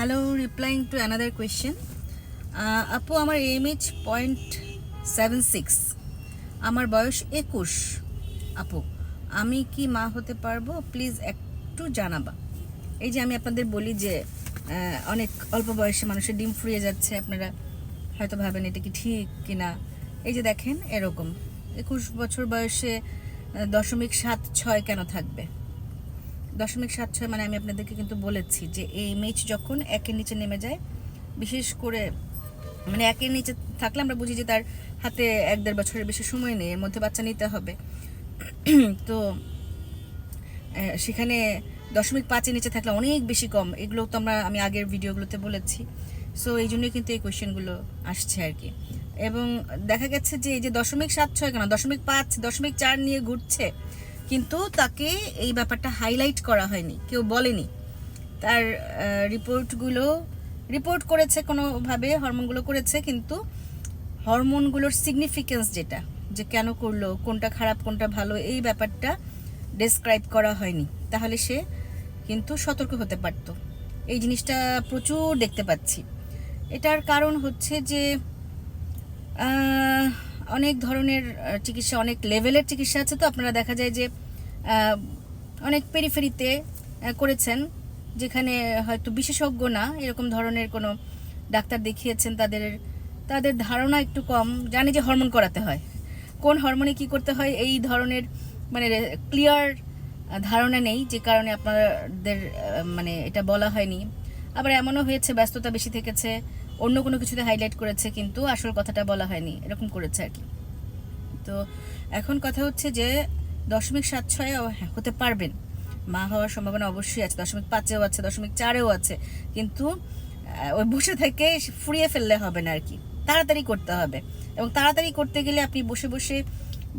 Hello, replying to another question. আপু আমার AMH 0.76, আমার বয়স 21। আপু আমি কি মা হতে পারবো, প্লিজ একটু জানাবা। এই যে আমি আপনাদের বলি যে অনেক অল্প বয়সে মানুষের ডিম ফুরিয়ে যাচ্ছে, আপনারা হয়তো ভাবেন এটা কি ঠিক কিনা। এই যে দেখেন এরকম 21 বছর বয়সে 0.76 কেন থাকবে? 0.76 মানে আমি আপনাদেরকে কিন্তু বলেছি যে এই AMH যখন 1-এর নিচে নেমে যায়, বিশেষ করে মানে 1-এর নিচে থাকলে আমরা বুঝি যে তার হাতে 1-1.5 বছরের বেশি সময় নেই, এর মধ্যে বাচ্চা নিতে হবে। তো সেখানে 0.5-এর নিচে থাকলে অনেক বেশি কম, এগুলো তো আমি আগের ভিডিওগুলোতে বলেছি। সো এই জন্যই কিন্তু এই কোয়েশ্চেনগুলো আসছে আর কি। এবং দেখা গেছে যে এই যে 0.76 কেন 0.5 0.4 নিয়ে ঘুরছে, কিন্তু তাকে এই ব্যাপারটা হাইলাইট করা হয়নি, কেউ বলেনি। তার রিপোর্ট করেছে কোনোভাবে, হরমোনগুলো করেছে, কিন্তু হরমোনগুলোর সিগনিফিকেন্স যেটা, যে কেন করলো, কোনটা খারাপ কোনটা ভালো, এই ব্যাপারটা ডেসক্রাইব করা হয়নি। তাহলে সে কিন্তু সতর্ক হতে পারতো। এই জিনিসটা প্রচুর দেখতে পাচ্ছি। এটার কারণ হচ্ছে যে অনেক ধরনের চিকিৎসা, অনেক লেভেলের চিকিৎসা আছে। তো আপনারা দেখা যায় যে অনেক পেরিফেরিতে করেছেন, যেখানে হয়তো বিশেষজ্ঞ না এরকম ধরনের কোনো ডাক্তার দেখিয়েছেন, তাদের ধারণা একটু কম, জানে যে হরমোন করাতে হয়, কোন হরমোনে কি করতে হয় এই ধরনের মানে ক্লিয়ার ধারণা নেই, যে কারণে আপনাদের মানে এটা বলা হয়নি। আবার এমনও হয়েছে ব্যস্ততা বেশি থেকেছে, অন্য কোনো কিছুতে হাইলাইট করেছে, কিন্তু আসল কথাটা বলা হয়নি, এরকম করেছে আর কি। তো এখন কথা হচ্ছে যে 0.76 হতে পারবেন, মা হওয়ার সম্ভাবনা অবশ্যই আছে, 0.5-এও আছে, 0.4-এও আছে, কিন্তু ওই বসে থেকে ফুরিয়ে ফেললে হবে না আর কি, তাড়াতাড়ি করতে হবে। এবং তাড়াতাড়ি করতে গেলে আপনি বসে বসে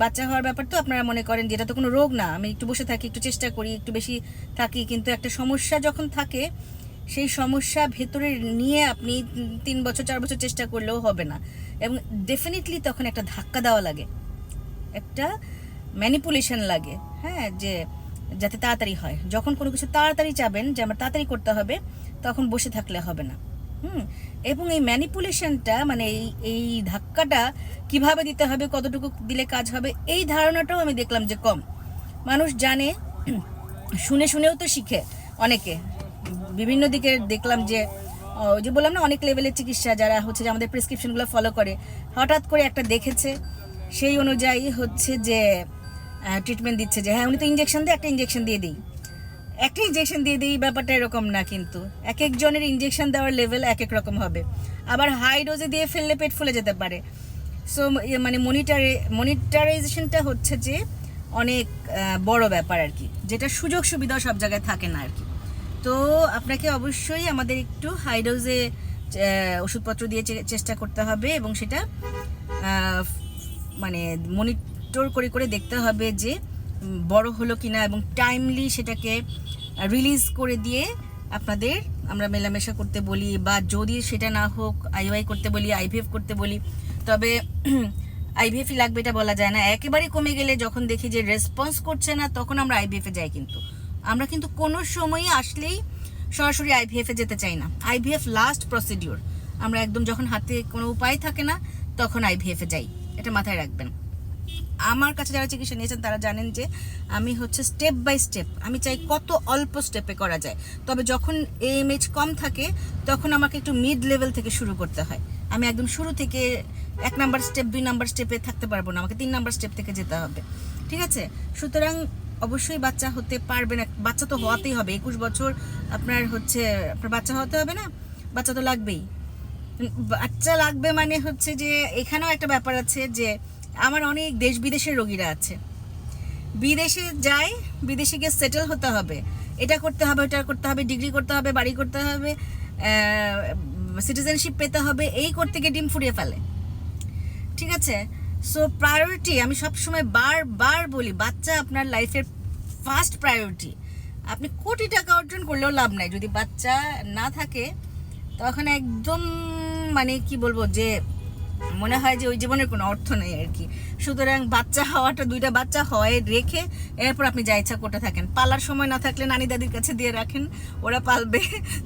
বাচ্চা হওয়ার ব্যাপার তো আপনারা মনে করেন যে এটা তো কোনো রোগ না, আমি একটু বসে থাকি, একটু চেষ্টা করি, একটু বেশি থাকি, কিন্তু একটা সমস্যা যখন থাকে, সেই সমস্যা ভেতরে নিয়ে আপনি 3 বছর 4 বছর চেষ্টা করলেও হবে না। এবং ডেফিনেটলি তখন একটা ধাক্কা দেওয়া লাগে, একটা ম্যানিপুলেশন লাগে, হ্যাঁ, যে যাতে তাড়াতাড়ি হয়। যখন কোনো কিছু তাড়াতাড়ি চাবেন যে আমার তাড়াতাড়ি করতে হবে, তখন বসে থাকলে হবে না। এবং এই ম্যানিপুলেশনটা মানে এই ধাক্কাটা কিভাবে দিতে হবে, কতটুকু দিলে কাজ হবে, এই ধারণাটাও আমি দেখলাম যে কম মানুষ জানে। শুনে শুনেও তো শিখে অনেকে, বিভিন্ন দিকে দেখলাম যে ওই যে বললাম না, অনেক লেভেলের চিকিৎসা যারা হচ্ছে যে আমাদের প্রেসক্রিপশনগুলো ফলো করে, হঠাৎ করে একটা দেখেছে, সেই অনুযায়ী হচ্ছে যে ট্রিটমেন্ট দিচ্ছে, যে হ্যাঁ উনি তো ইঞ্জেকশন দিয়ে একটা ইঞ্জেকশন দিয়ে দিই, একটা ইঞ্জেকশন দিয়ে দিই, ব্যাপারটা এরকম না। কিন্তু এক একজনের ইঞ্জেকশন দেওয়ার লেভেল এক এক রকম হবে, আবার হাই ডোজে দিয়ে ফেললে পেট ফুলে যেতে পারে। সো মানে মনিটারাইজেশনটা হচ্ছে যে অনেক বড় ব্যাপার আর কি, যেটা সুযোগ সুবিধা সব জায়গায় থাকে না আর কি। তো আপনাকে অবশ্যই আমাদের একটু হাই ডোজে ওষুধপত্র দিয়ে চেষ্টা করতে হবে, এবং সেটা মানে মনিটর করে করে দেখতে হবে যে বড় হলো কিনা, এবং টাইমলি সেটাকে রিলিজ করে দিয়ে আপনাদের আমরা মেলামেশা করতে বলি, বা যদি সেটা না হোক IUI করতে বলি, IVF করতে বলি। তবে IVF-ই লাগবে এটা বলা যায় না, একেবারে কমে গেলে যখন দেখি যে রেসপন্স করছে না, তখন আমরা IVF-এ যাই। কিন্তু আমরা কিন্তু কোনো সময়ই আসলেই সরাসরি IVF-এ যেতে চাই না। IVF লাস্ট প্রসিডিওর, আমরা একদম যখন হাতে কোনো উপায় থাকে না তখন IVF-এ যাই, এটা মাথায় রাখবেন। আমার কাছে যারা চিকিৎসা নিয়েছেন তারা জানেন যে আমি হচ্ছে স্টেপ বাই স্টেপ, আমি চাই কত অল্প স্টেপে করা যায়। তবে যখন AMH কম থাকে তখন আমাকে একটু মিড লেভেল থেকে শুরু করতে হয়, আমি একদম শুরু থেকে 1 নাম্বার স্টেপ 2 নাম্বার স্টেপে থাকতে পারবো না, আমাকে 3 নাম্বার স্টেপ থেকে যেতে হবে, ঠিক আছে? সুতরাং অবশ্যই বাচ্চা হতে পারবে না, বাচ্চা তো হওয়াতেই হবে। 21 বছর আপনার বাচ্চা হতে হবে না, বাচ্চা তো লাগবেই। বাচ্চা লাগবে মানে হচ্ছে যে এখানেও একটা ব্যাপার আছে যে আমার অনেক দেশ বিদেশের রোগীরা আছে, বিদেশে যায়, বিদেশে গিয়ে সেটেল হতে হবে, এটা করতে হবে, ওটা করতে হবে, ডিগ্রি করতে হবে, বাড়ি করতে হবে, সিটিজেনশিপ পেতে হবে, এই করতে গিয়ে ডিম ফুরিয়ে ফেলে, ঠিক আছে? সো প্রায়োরিটি, আমি সবসময় বারবার বলি, বাচ্চা আপনার লাইফের ফার্স্ট প্রায়োরিটি। আপনি কোটি টাকা অর্জন করলেও লাভ নাই, যদি বাচ্চা না থাকে তখন একদম মানে কি বলবো যে মনে হয় যে ওই জীবনের কোনো অর্থ নেই আর কি। সুতরাং বাচ্চা হওয়াটা, 2টা বাচ্চা হয় রেখে এরপর আপনি যা ইচ্ছা করতে থাকেন। পালার সময় না থাকলে নানি দাদির কাছে দিয়ে রাখেন, ওরা পালবে,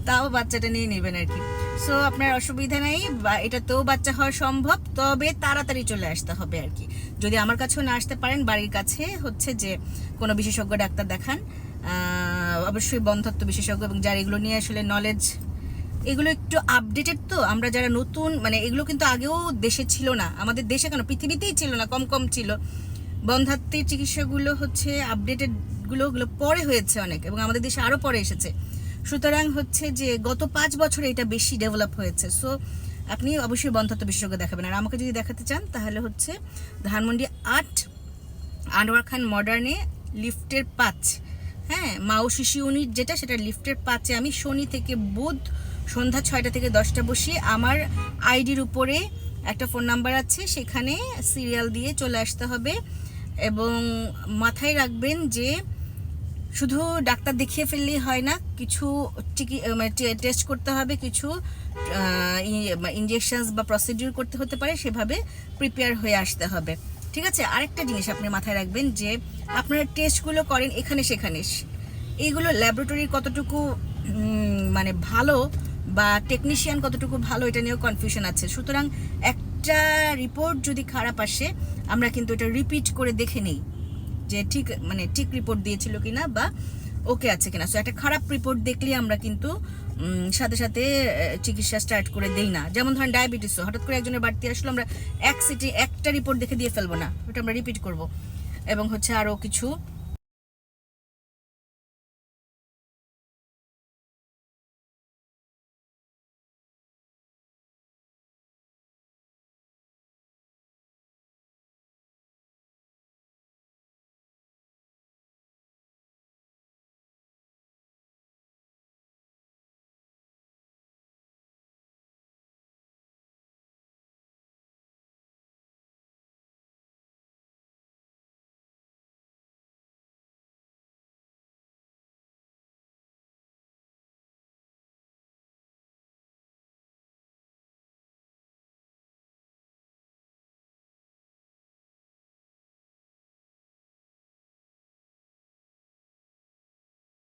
তাও বাচ্চাটা নিয়ে নেবেন আর কি। সো আপনার অসুবিধা নেই, বা এটাতেও বাচ্চা হওয়া সম্ভব, তবে তাড়াতাড়ি চলে আসতে হবে আর কি। যদি আমার কাছেও না আসতে পারেন, বাড়ির কাছে হচ্ছে যে কোনো বিশেষজ্ঞ ডাক্তার দেখান, অবশ্যই বন্ধ্যাত্ব বিশেষজ্ঞ, এবং যার এগুলো নিয়ে আসলে নলেজ, এগুলো একটু আপডেটেড। তো আমরা যারা নতুন, মানে এগুলো কিন্তু আগেও দেশে ছিল না, আমাদের দেশে কেন পৃথিবীতেই ছিল না, কম কম ছিল। বন্ধ্যাত্বের চিকিৎসাগুলো হচ্ছে আপডেটেড, ওগুলো পরে হয়েছে অনেক, এবং আমাদের দেশে আরও পরে এসেছে। সুতরাং হচ্ছে যে গত 5 বছরে এটা বেশি ডেভেলপ হয়েছে। সো আপনি অবশ্যই বন্ধ্যাত্ব বিশেষজ্ঞ দেখাবেন। আর আমাকে যদি দেখাতে চান তাহলে হচ্ছে ধানমন্ডি 8 আনোয়ার খান মডার্নে লিফটের 5, হ্যাঁ, মাও শিশু ইউনিট যেটা, সেটা লিফটের 5-এ আমি শনি থেকে বুধ সন্ধ্যা 6টা থেকে 10টা বসি। আমার আইডির উপরে একটা ফোন নাম্বার আছে, সেখানে সিরিয়াল দিয়ে চলে আসতে হবে। এবং মাথায় রাখবেন যে শুধু ডাক্তার দেখিয়ে ফেললেই হয় না, কিছু টেস্ট করতে হবে, কিছু ইনজেকশনস বা প্রসিডিউর করতে হতে পারে, সেভাবে প্রিপেয়ার হয়ে আসতে হবে। ঠিক আছে। আরেকটা জিনিস আপনি মাথায় রাখবেন যে আপনারা টেস্টগুলো করেন এখানে সেখানে, এইগুলো ল্যাবরেটরি কতটুকু মানে ভালো বা টেকনিশিয়ান কতটুকু ভালো, এটা নিয়েও কনফিউশন আছে। সুতরাং একটা রিপোর্ট যদি খারাপ আসে, আমরা কিন্তু এটা রিপিট করে দেখে নেই যে ঠিক রিপোর্ট দিয়েছিল কিনা বা ওকে আছে কিনা। সো একটা খারাপ রিপোর্ট দেখলে আমরা কিন্তু সাথে সাথে চিকিৎসা স্টার্ট করে দেই না। যেমন ধরেন ডায়াবেটিসও হঠাৎ করে একজনের বাড়তি আসলো, আমরা একটা রিপোর্ট দেখে দিয়ে ফেলবো না, ওটা আমরা রিপিট করব। এবং হচ্ছে আরও কিছু